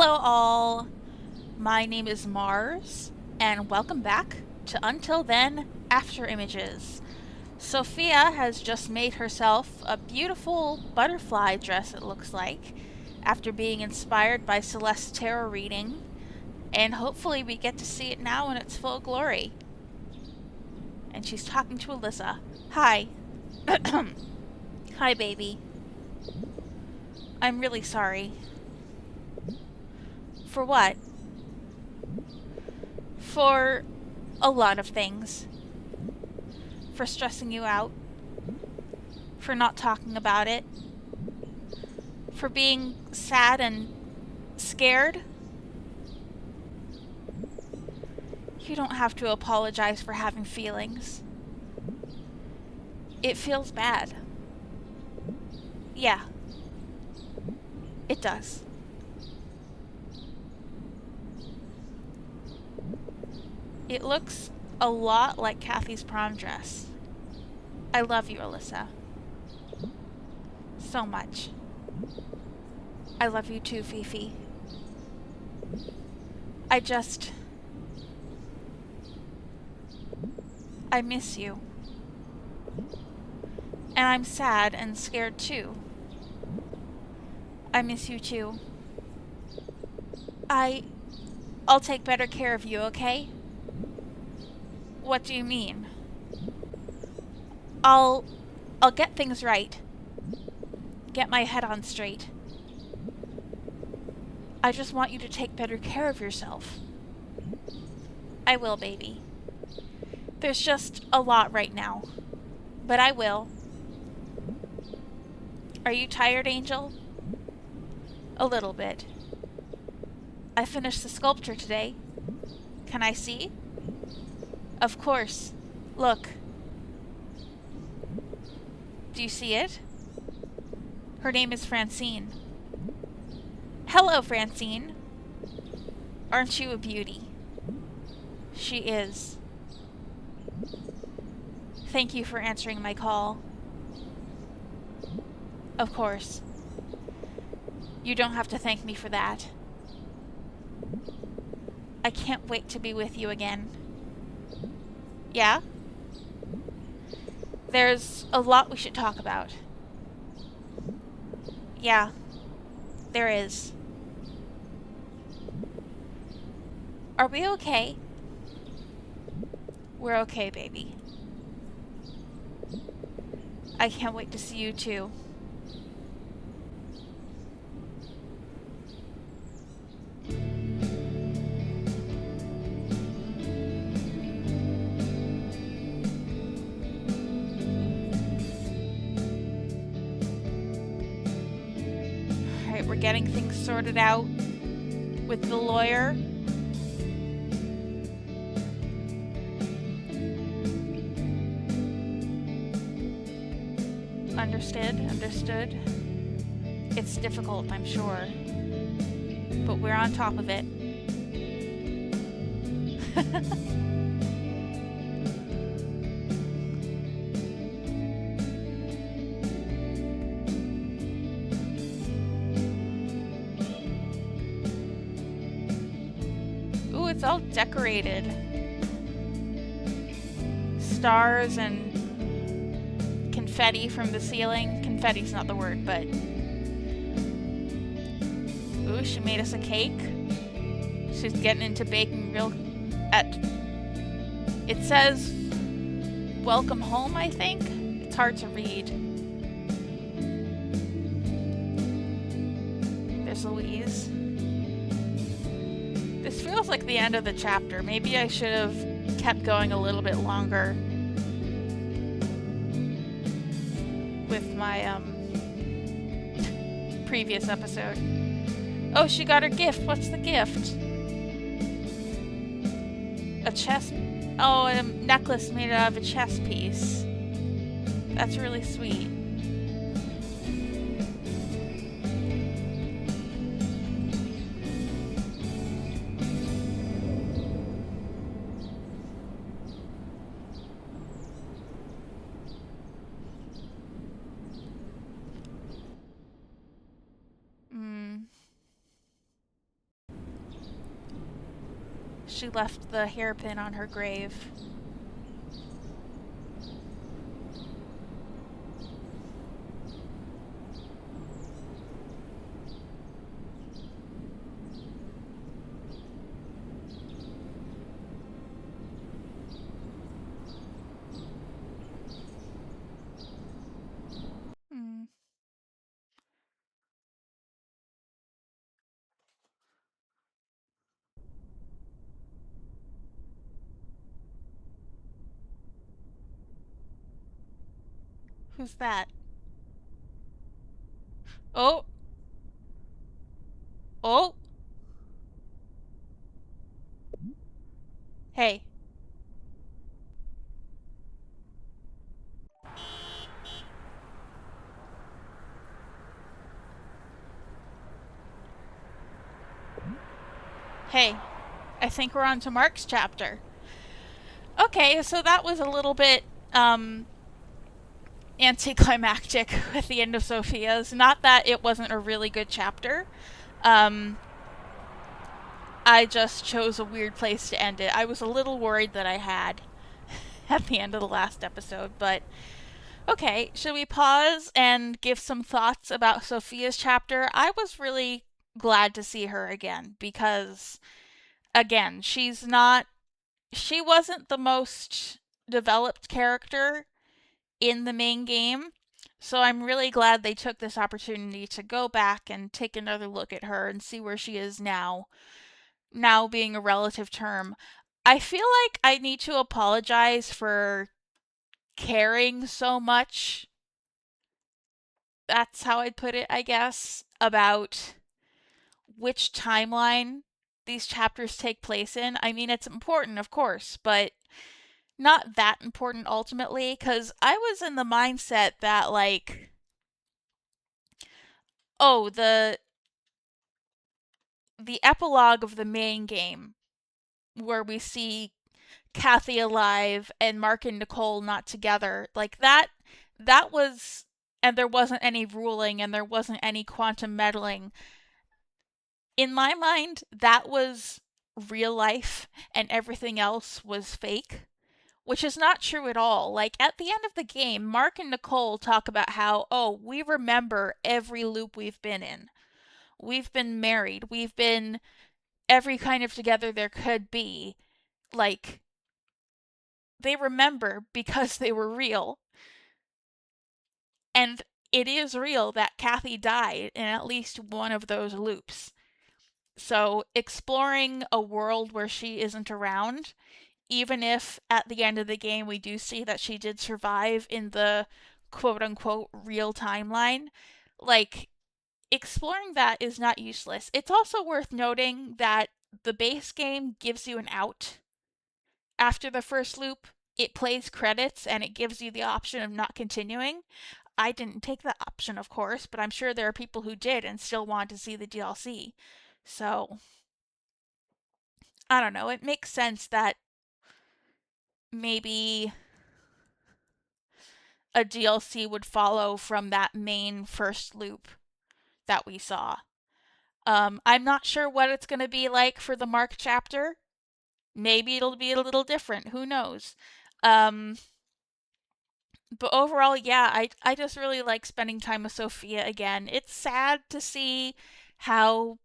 Hello, all. My name is Mars, and welcome back to Until Then Afterimages. Sophia has just made herself a beautiful butterfly dress, it looks like, after being inspired by Celeste's tarot reading, and hopefully we get to see it now in its full glory. And she's talking to Alyssa. Hi. Hi, baby. I'm really sorry. For what? For a lot of things. For stressing you out. For not talking about it. For being sad and scared. You don't have to apologize for having feelings. It feels bad. Yeah. It does. It looks a lot like Kathy's prom dress. I love you, Alyssa. So much. I love you too, Fifi. I miss you. And I'm sad and scared too. I miss you too. I'll take better care of you, okay? What do you mean? I'll get things right. Get my head on straight. I just want you to take better care of yourself. I will, baby. There's just a lot right now. But I will. Are you tired, Angel? A little bit. I finished the sculpture today. Can I see? Of course. Look. Do you see it? Her name is Francine. Hello, Francine. Aren't you a beauty? She is. Thank you for answering my call. Of course. You don't have to thank me for that. I can't wait to be with you again. Yeah? There's a lot we should talk about. Yeah, there is. Are we okay? We're okay, baby. I can't wait to see you too. Alright, we're getting things sorted out with the lawyer. Understood. It's difficult, I'm sure. But we're on top of it. Ooh, it's all decorated. Stars and confetti from the ceiling. Confetti's not the word, but... Ooh, she made us a cake. She's getting into baking real... It says... Welcome home, I think? It's hard to read. There's Louise. This feels like the end of the chapter. Maybe I should have kept going a little bit longer with my previous episode. Oh, she got her gift. What's the gift? A chess... Oh, a necklace made out of a chess piece. That's really sweet. she left the hairpin on her grave. Hmm. Who's that? Oh, oh, hey. Hey, I think we're on to Mark's chapter. Okay, so that was a little bit anticlimactic with the end of Sofia's. Not that it wasn't a really good chapter. Um, I just chose a weird place to end it. I was a little worried that I had at the end of the last episode, but okay, should we pause and give some thoughts about Sofia's chapter? I was really glad to see her again because, again, she wasn't the most developed character in the main game. So I'm really glad they took this opportunity to go back and take another look at her and see where she is now. Now being a relative term. I feel like I need to apologize for caring so much. That's how I'd put it, I guess, about which timeline these chapters take place in. I mean, it's important, of course, but not that important ultimately, because I was in the mindset that, like, oh, the epilogue of the main game, where we see Kathy alive and Mark and Nicole not together, like that was, and there wasn't any ruling and there wasn't any quantum meddling. In my mind, that was real life and everything else was fake, which is not true at all. Like, at the end of the game, Mark and Nicole talk about how, oh, we remember every loop we've been in. We've been married. We've been every kind of together there could be. Like, they remember because they were real. And it is real that Kathy died in at least one of those loops. So, exploring a world where she isn't around, even if at the end of the game we do see that she did survive in the quote unquote real timeline, like, exploring that is not useless. It's also worth noting that the base game gives you an out after the first loop. It plays credits and it gives you the option of not continuing. I didn't take that option, of course, but I'm sure there are people who did and still want to see the DLC. So, I don't know. It makes sense that maybe a DLC would follow from that main first loop that we saw. I'm not sure what it's going to be like for the Mark chapter. Maybe it'll be a little different. Who knows? Um, but overall, yeah, I just really like spending time with Sofia again. It's sad to see how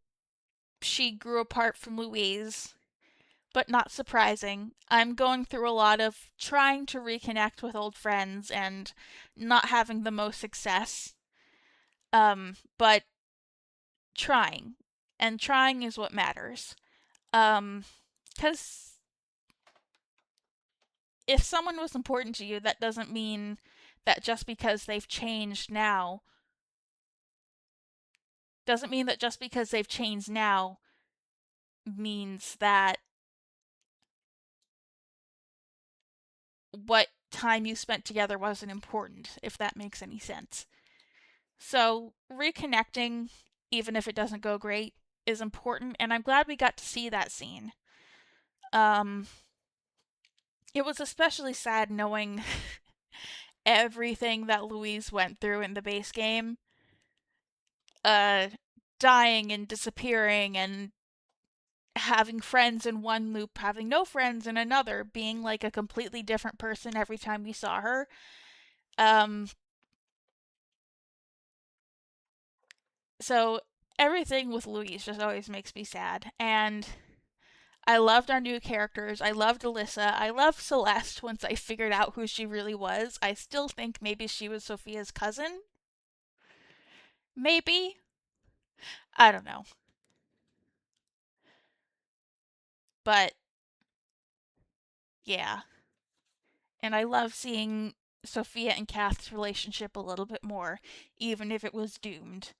she grew apart from Louise, but not surprising. I'm going through a lot of trying to reconnect with old friends and not having the most success. But trying. And trying is what matters. Because if someone was important to you, that doesn't mean that just because they've changed now, doesn't mean that just because they've changed now means that what time you spent together wasn't important, if that makes any sense. So, reconnecting, even if it doesn't go great, is important, and I'm glad we got to see that scene. Um, it was especially sad knowing everything that Louise went through in the base game. Uh, Dying and disappearing and having friends in one loop, having no friends in another, being like a completely different person every time we saw her. Um, so everything with Louise just always makes me sad. And I loved our new characters. I loved Alyssa. I loved Celeste once I figured out who she really was. I still think maybe she was Sophia's cousin. Maybe. I don't know. But yeah. And I love seeing Sophia and Kath's relationship a little bit more, even if it was doomed.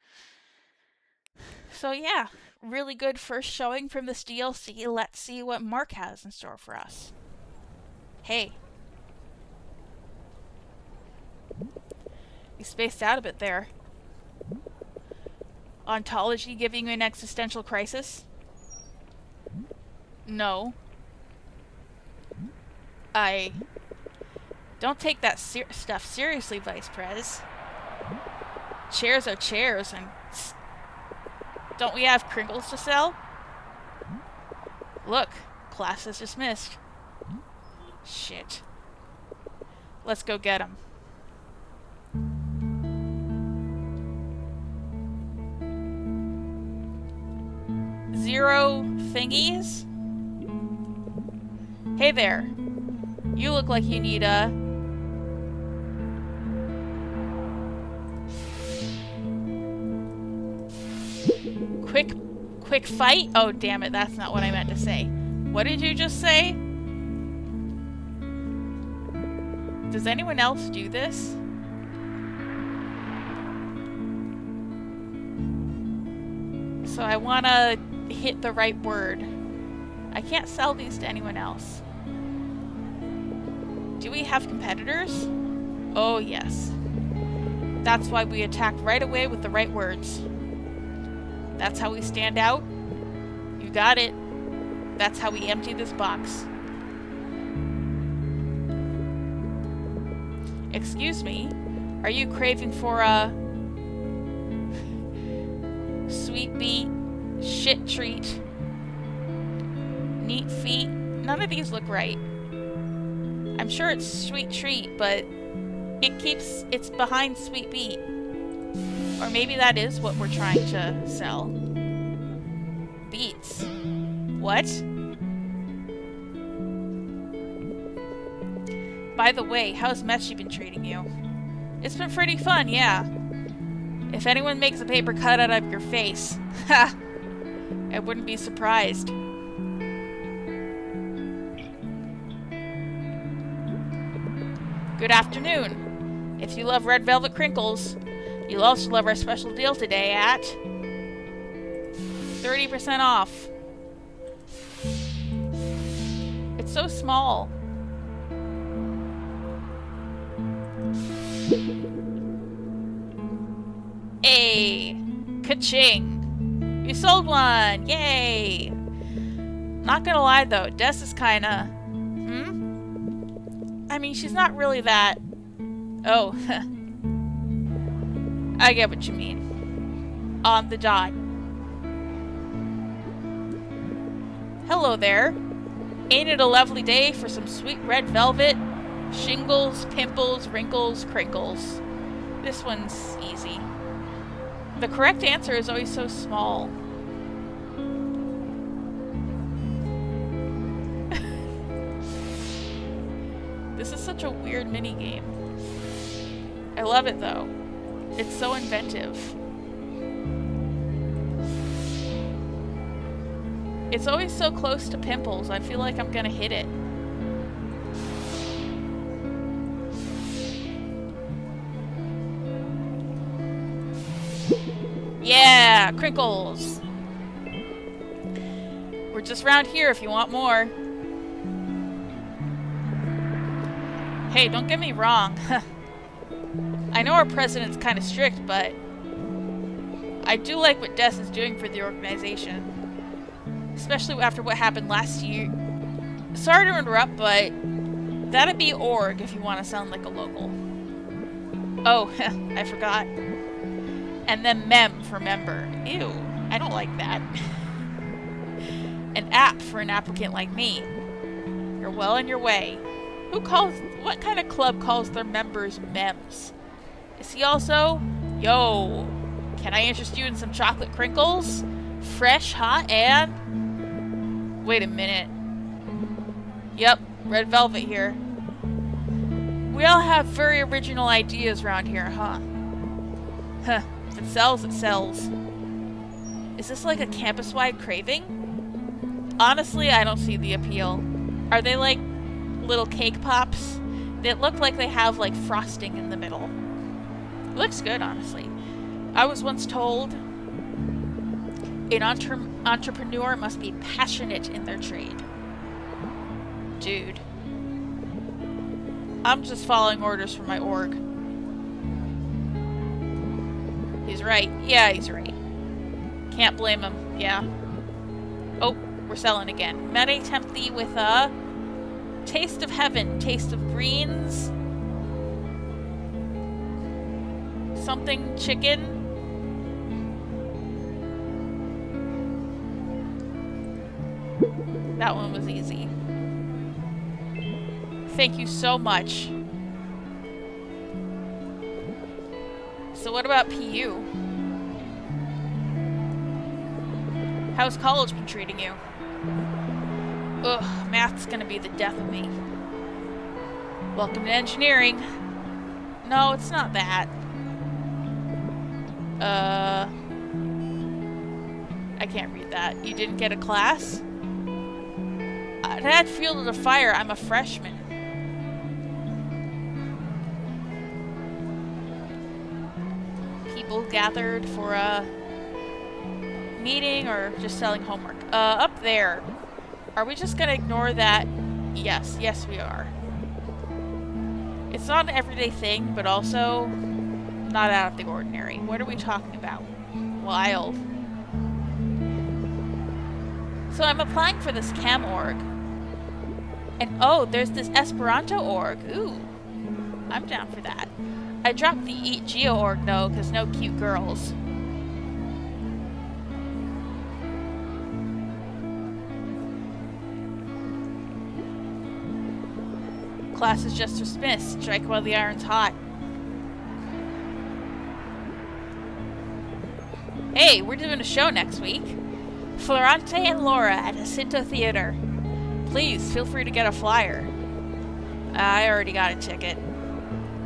So yeah, really good first showing from this DLC. Let's see what Mark has in store for us. Hey. You spaced out a bit there. Ontology giving you an existential crisis? No. I don't take that stuff seriously, Vice Prez. Chairs are chairs, and don't we have Crinkles to sell? Look, class is dismissed. Shit. Let's go get him. Zero thingies? Hey there. You look like you need a... Quick fight? Oh, damn it, that's not what I meant to say. What did you just say? Does anyone else do this? So I want to hit the right word. I can't sell these to anyone else. Do we have competitors? Oh, yes. That's why we attacked right away with the right words. That's how we stand out. You got it. That's how we empty this box. Excuse me, are you craving for a sweet beet, shit treat, neat feet? None of these look right. I'm sure it's sweet treat, but it's behind sweet beet. Or maybe that is what we're trying to sell. Beets. What? By the way, how's Metchi been treating you? It's been pretty fun, yeah. If anyone makes a paper cut out of your face, ha! I wouldn't be surprised. Good afternoon. If you love red velvet crinkles, you'll also love our special deal today at 30% off. It's so small. Hey, ka-ching. You sold one. Yay. Not gonna lie though, Des is kinda... I mean, she's not really that... Oh, I get what you mean. On the dot. Hello there. Ain't it a lovely day for some sweet red velvet? Shingles, pimples, wrinkles, crinkles. This one's easy. The correct answer is always so small. This is such a weird minigame. I love it though. It's so inventive. It's always so close to pimples, I feel like I'm gonna hit it. Yeah, Crinkles! We're just round here if you want more. Hey, don't get me wrong. I know our president's kind of strict, but I do like what Des is doing for the organization. Especially after what happened last year. Sorry to interrupt, but that'd be org if you want to sound like a local. Oh, I forgot. And then mem for member. Ew, I don't like that. An app for an applicant like me. You're well on your way. What kind of club calls their members mems? Is he also? Yo, can I interest you in some chocolate crinkles? Fresh, hot, and... Wait a minute. Yep, red velvet here. We all have very original ideas around here, huh? Huh, if it sells, it sells. Is this like a campus-wide craving? Honestly, I don't see the appeal. Are they like little cake pops? They look like they have like frosting in the middle. It looks good, honestly. I was once told an entrepreneur must be passionate in their trade. Dude. I'm just following orders from my org. He's right. Yeah, he's right. Can't blame him. Yeah. Oh, we're selling again. May I tempt thee with a taste of heaven, taste of greens, something chicken. That one was easy. Thank you so much. So what about PU? How's college been treating you? Ugh, math's gonna be the death of me. Welcome to engineering. No, it's not that. I can't read that. You didn't get a class? At Field of Fire, I'm a freshman. People gathered for a meeting or just selling homework. Up there. Are we just gonna ignore that? Yes, yes we are. It's not an everyday thing, but also not out of the ordinary. What are we talking about? Wild. So I'm applying for this cam org. And oh, there's this Esperanto org. Ooh, I'm down for that. I dropped the Eat Geo org though, because no cute girls. Class is just dismissed. Strike while the iron's hot. Hey, we're doing a show next week. Florante and Laura at Jacinto Theater. Please, feel free to get a flyer. I already got a ticket.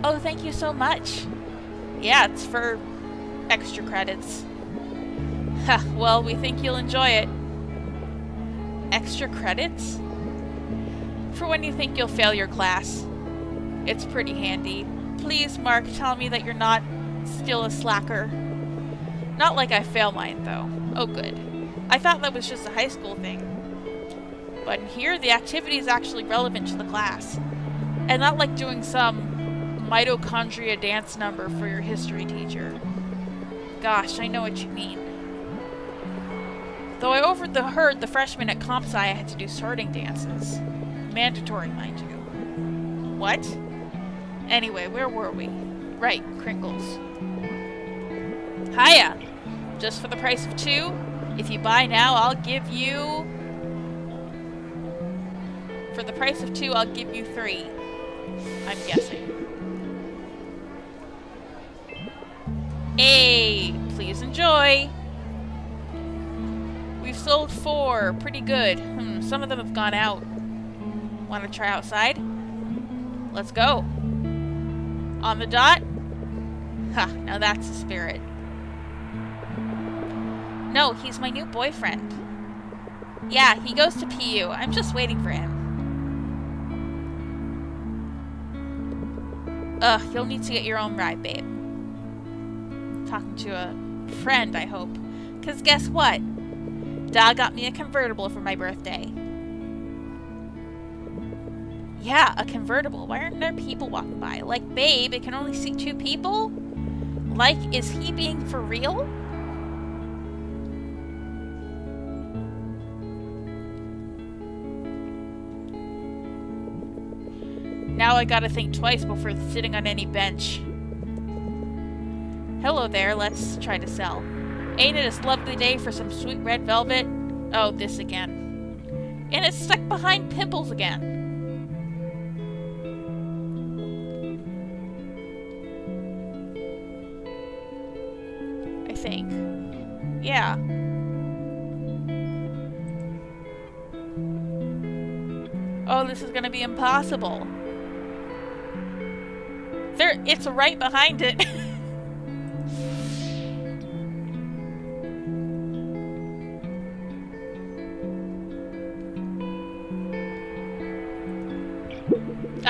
Oh, thank you so much. Yeah, it's for extra credits. Ha, well, we think you'll enjoy it. Extra credits? For when you think you'll fail your class. It's pretty handy. Please, Mark, tell me that you're not still a slacker. Not like I fail mine, though. Oh, good. I thought that was just a high school thing. But here, the activity is actually relevant to the class. And not like doing some mitochondria dance number for your history teacher. Gosh, I know what you mean. Though I overheard the freshmen at Comp Sci had to do sorting dances. Mandatory, mind you. What? Anyway, where were we? Right, Crinkles. Hiya! Just for the price of 2? If you buy now, I'll give you... For the price of 2, I'll give you 3. I'm guessing. Hey! Please enjoy! We've sold 4. Pretty good. Some of them have gone out. Want to try outside? Let's go. On the dot? Ha, now that's the spirit. No, he's my new boyfriend. Yeah, he goes to PU. I'm just waiting for him. Ugh, you'll need to get your own ride, babe. Talking to a friend, I hope. 'Cause guess what? Da got me a convertible for my birthday. Yeah, a convertible. Why aren't there people walking by? Like, babe, it can only seat 2 people? Like, is he being for real? Now I gotta think twice before sitting on any bench. Hello there, let's try to sell. Ain't it a lovely day for some sweet red velvet? Oh, this again. And it's stuck behind pimples again. I think. Yeah. Oh, this is gonna be impossible. There, it's right behind it.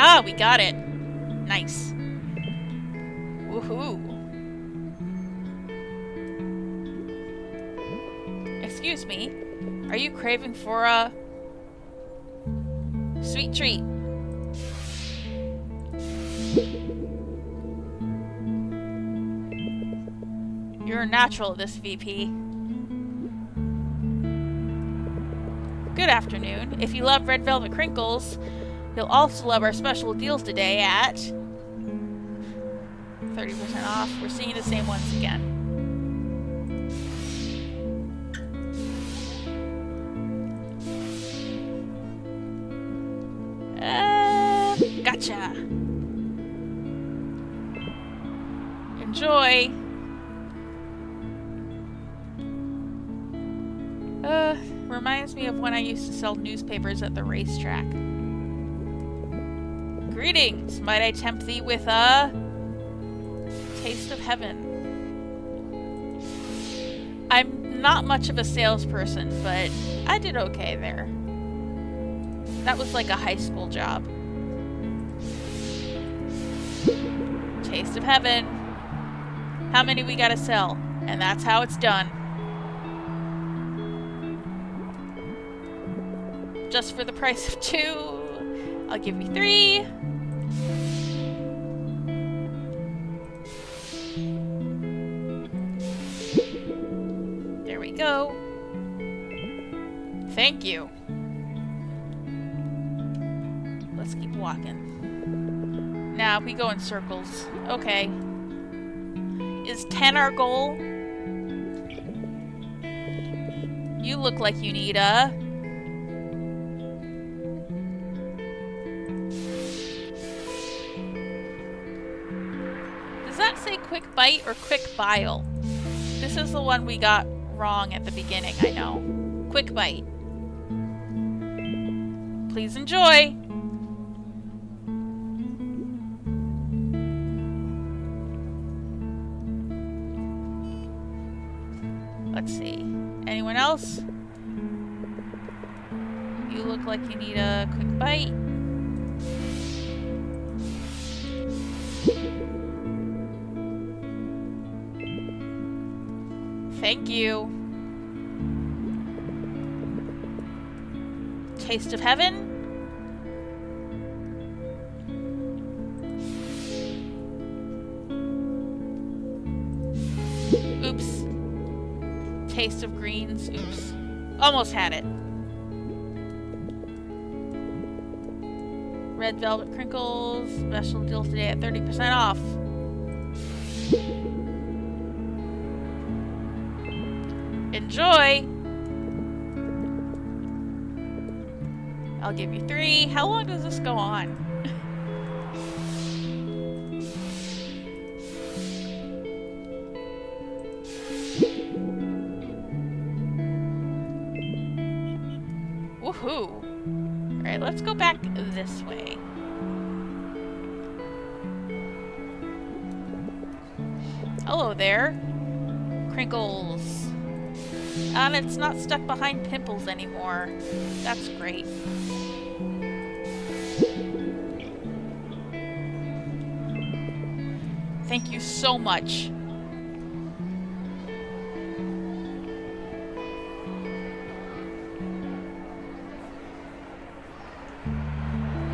Ah, we got it. Nice. Woohoo. Excuse me. Are you craving for a sweet treat? You're a natural at this, VP. Good afternoon. If you love red velvet crinkles, you'll also love our special deals today at 30% off. We're seeing the same ones again. Gotcha. Enjoy. Reminds me of when I used to sell newspapers at the racetrack. Greetings. Might I tempt thee with a taste of heaven? I'm not much of a salesperson, but I did okay there. That was like a high school job. Taste of heaven. How many we gotta sell? And that's how it's done. Just for the price of 2, I'll give you 3. There we go. Thank you. Let's keep walking. Now we go in circles. Okay. Is 10 our goal? You look like you need a... Does that say quick bite or quick bile? This is the one we got wrong at the beginning, I know. Quick bite. Please enjoy! Let's see. Anyone else? You look like you need a quick bite. Thank you. Taste of heaven? Oops. Taste of greens. Oops. Almost had it. Red velvet crinkles. Special deal today at 30% off. Enjoy! I'll give you 3. How long does this go on? Woohoo! Alright, let's go back this way. Hello there. Crinkles. And it's not stuck behind pimples anymore. That's great. Thank you so much.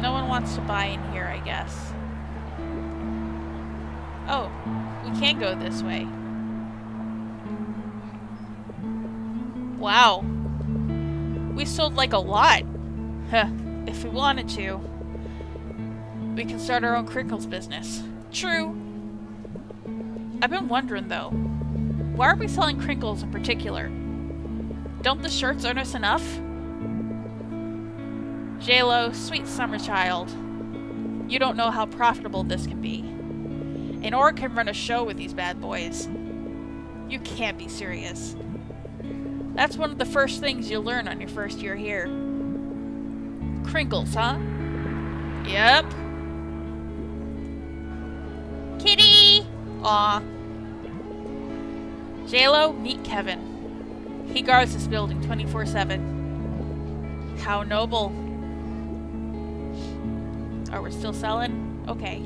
No one wants to buy in here, I guess. Oh, we can go this way. Wow. We sold like a lot. Huh. If we wanted to. We can start our own Crinkles business. True. I've been wondering though. Why are we selling Crinkles in particular? Don't the shirts earn us enough? J-Lo, sweet summer child. You don't know how profitable this can be. An org can run a show with these bad boys. You can't be serious. That's one of the first things you'll learn on your first year here. Crinkles, huh? Yep. Kitty! Aw. J-Lo, meet Kevin. He guards this building 24/7. How noble. Are we still selling? Okay.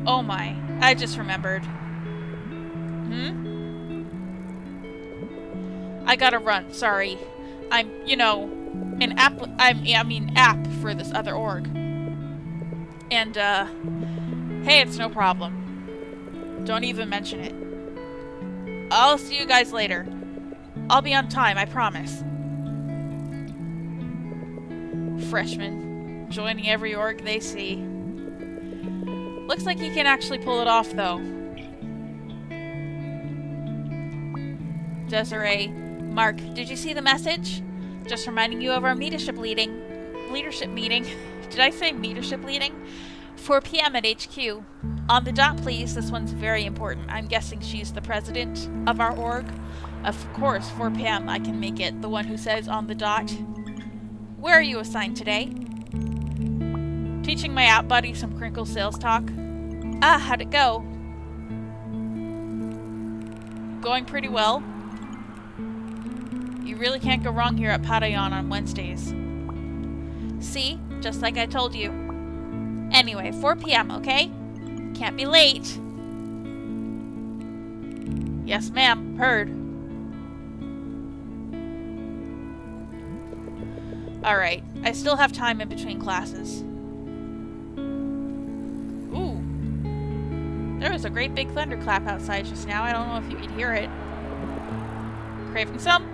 Oh my, I just remembered. I gotta run, sorry. I'm, an app for this other org. And, hey, it's no problem. Don't even mention it. I'll see you guys later. I'll be on time, I promise. Freshman, joining every org they see. Looks like he can actually pull it off, though. Desiree, Mark, did you see the message? Just reminding you of our leadership meeting. Did I say leadership meeting? 4 p.m. at HQ. On the dot, please. This one's very important. I'm guessing she's the president of our org. Of course, 4 p.m. I can make it. The one who says on the dot. Where are you assigned today? Teaching my app buddy some Crinkles sales talk. Ah, how'd it go? Going pretty well. You really can't go wrong here at Patayon on Wednesdays. See? Just like I told you. Anyway, 4 p.m., okay? Can't be late. Yes, ma'am. Heard. Alright. I still have time in between classes. Ooh. There was a great big thunderclap outside just now. I don't know if you could hear it. Craving some?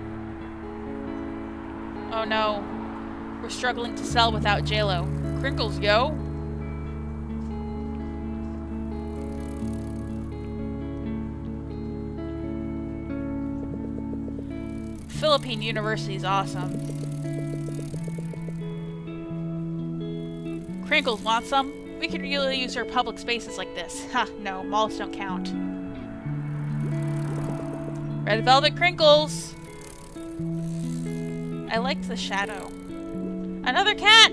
Oh no. We're struggling to sell without J-Lo. Crinkles, yo! Philippine University is awesome. Crinkles, want some? We could really use our public spaces like this. Ha, no, malls don't count. Red Velvet Crinkles! I liked the shadow. Another cat!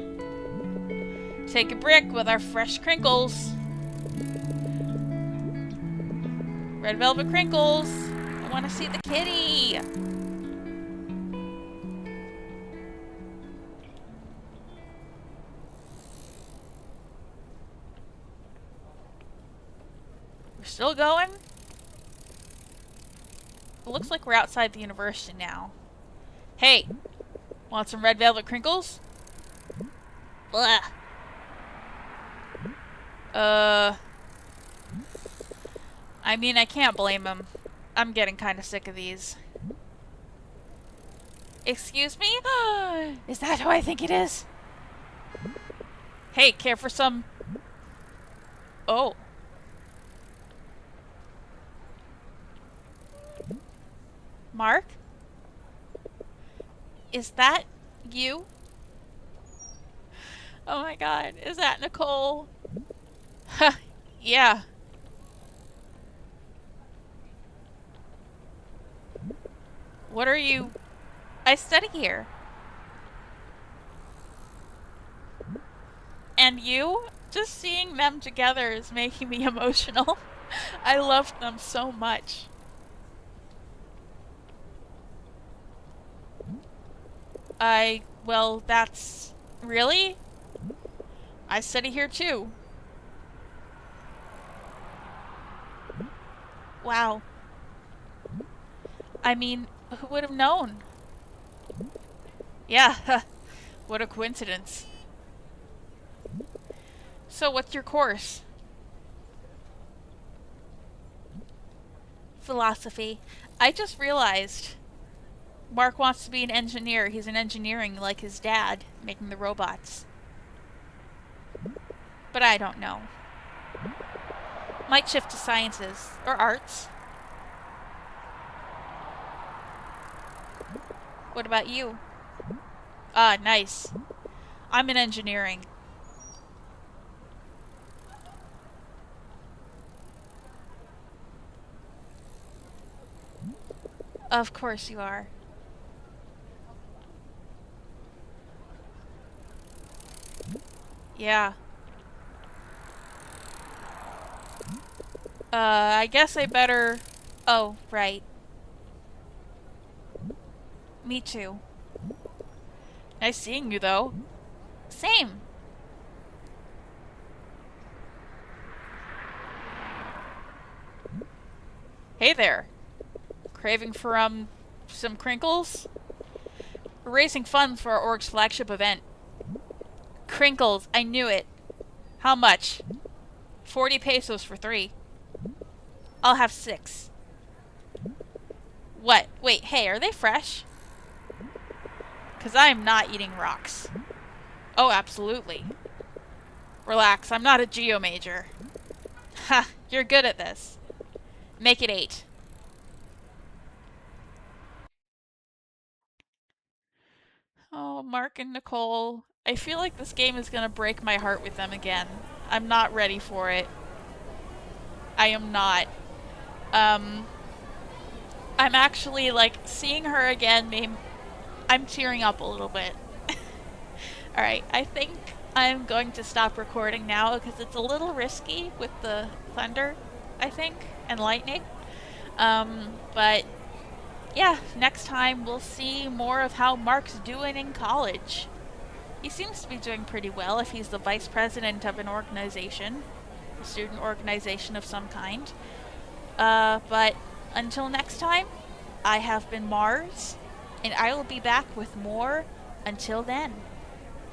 Take a brick with our fresh Crinkles. Red Velvet Crinkles! I want to see the kitty! We're still going? It looks like we're outside the university now. Hey! Want some Red Velvet Crinkles? Blah. I mean, I can't blame him. I'm getting kind of sick of these. Excuse me? Is that who I think it is? Hey, care for some... Oh. Mark? Is that you? Oh my god, is that Nicole? Huh, yeah. What are you... I study here. And you? Just seeing them together is making me emotional. I loved them so much. Well, that's... Really? I study here too. Wow. I mean, who would have known? Yeah, what a coincidence. So what's your course? Philosophy. I just realized Mark wants to be an engineer. He's in engineering like his dad, making the robots. But I don't know. Might shift to sciences or arts. What about you? Ah, nice. I'm in engineering. Of course you are. Yeah. I guess I better... Oh, right. Me too. Nice seeing you, though. Same. Hey there. Craving for, some crinkles? We're raising funds for our org's flagship event. Crinkles, I knew it. How much? 40 pesos for 3. I'll have 6. What? Wait, hey, are they fresh? Because I am not eating rocks. Oh, absolutely. Relax, I'm not a geo major. Ha, you're good at this. Make it 8. Oh, Mark and Nicole. I feel like this game is gonna break my heart with them again. I'm not ready for it. I am not. Um, I'm actually, like, seeing her again, I'm tearing up a little bit. Alright, I think I'm going to stop recording now because it's a little risky with the thunder, I think, and lightning. But yeah, next time we'll see more of how Mark's doing in college. He seems to be doing pretty well if he's the vice president of an organization, a student organization of some kind. But until next time, I have been Mars, and I will be back with more until then.